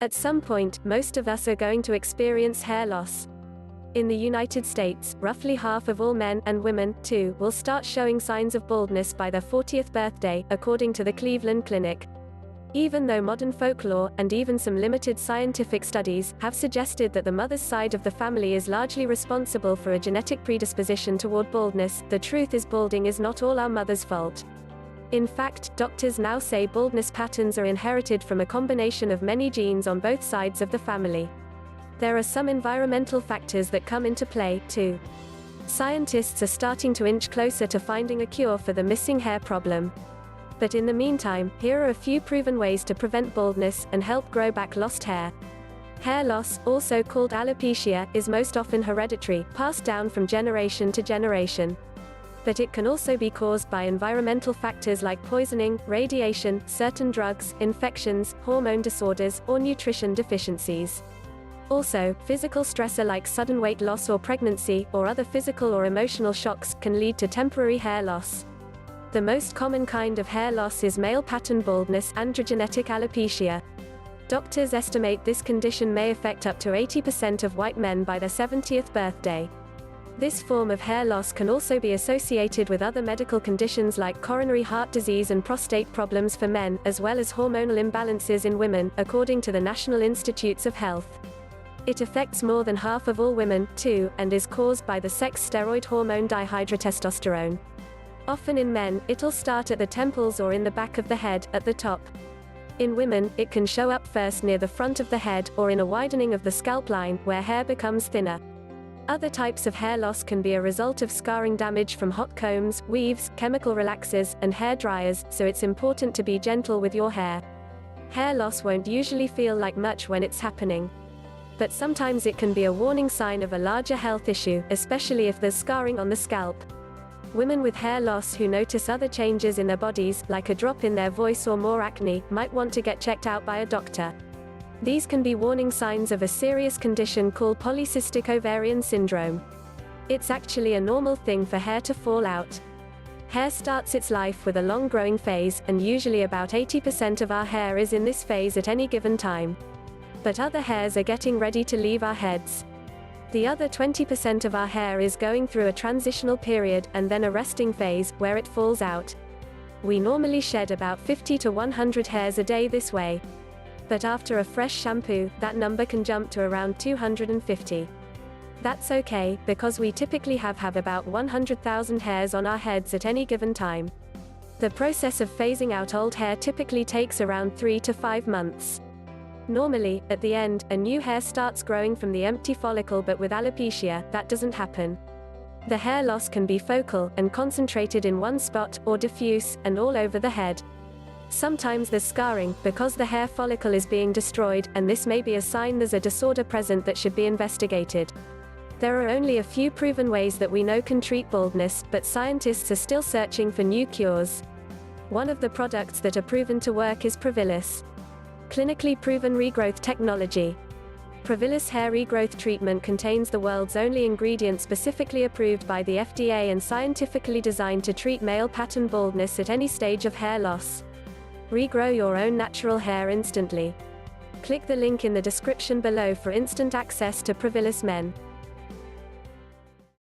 At some point, most of us are going to experience hair loss. In the United States, roughly half of all men, and women, too, will start showing signs of baldness by their 40th birthday, according to the Cleveland Clinic. Even though modern folklore, and even some limited scientific studies, have suggested that the mother's side of the family is largely responsible for a genetic predisposition toward baldness, the truth is balding is not all our mother's fault. In fact, doctors now say baldness patterns are inherited from a combination of many genes on both sides of the family. There are some environmental factors that come into play, too. Scientists are starting to inch closer to finding a cure for the missing hair problem. But in the meantime, here are a few proven ways to prevent baldness and help grow back lost hair. Hair loss, also called alopecia, is most often hereditary, passed down from generation to generation. But it can also be caused by environmental factors like poisoning, radiation, certain drugs, infections, hormone disorders, or nutrition deficiencies. Also, physical stressor like sudden weight loss or pregnancy, or other physical or emotional shocks, can lead to temporary hair loss. The most common kind of hair loss is male pattern baldness, androgenetic alopecia. Doctors estimate this condition may affect up to 80% of white men by their 70th birthday. This form of hair loss can also be associated with other medical conditions like coronary heart disease and prostate problems for men, as well as hormonal imbalances in women, according to the National Institutes of Health. It affects more than half of all women, too, and is caused by the sex steroid hormone dihydrotestosterone. Often in men, it'll start at the temples or in the back of the head, at the top. In women, it can show up first near the front of the head, or in a widening of the scalp line, where hair becomes thinner. Other types of hair loss can be a result of scarring damage from hot combs, weaves, chemical relaxers, and hair dryers, so it's important to be gentle with your hair. Hair loss won't usually feel like much when it's happening. But sometimes it can be a warning sign of a larger health issue, especially if there's scarring on the scalp. Women with hair loss who notice other changes in their bodies, like a drop in their voice or more acne, might want to get checked out by a doctor. These can be warning signs of a serious condition called polycystic ovarian syndrome. It's actually a normal thing for hair to fall out. Hair starts its life with a long growing phase, and usually about 80% of our hair is in this phase at any given time. But other hairs are getting ready to leave our heads. The other 20% of our hair is going through a transitional period, and then a resting phase, where it falls out. We normally shed about 50 to 100 hairs a day this way. But after a fresh shampoo, that number can jump to around 250. That's okay, because we typically have about 100,000 hairs on our heads at any given time. The process of phasing out old hair typically takes around 3 to 5 months. Normally, at the end, a new hair starts growing from the empty follicle, but with alopecia, that doesn't happen. The hair loss can be focal, and concentrated in one spot, or diffuse, and all over the head. Sometimes there's scarring, because the hair follicle is being destroyed, and this may be a sign there's a disorder present that should be investigated. There are only a few proven ways that we know can treat baldness, but scientists are still searching for new cures. One of the products that are proven to work is Provilis. Clinically proven regrowth technology. Provilis hair regrowth treatment contains the world's only ingredient specifically approved by the FDA and scientifically designed to treat male pattern baldness at any stage of hair loss. Regrow your own natural hair instantly. Click the link in the description below for instant access to Provilis Men.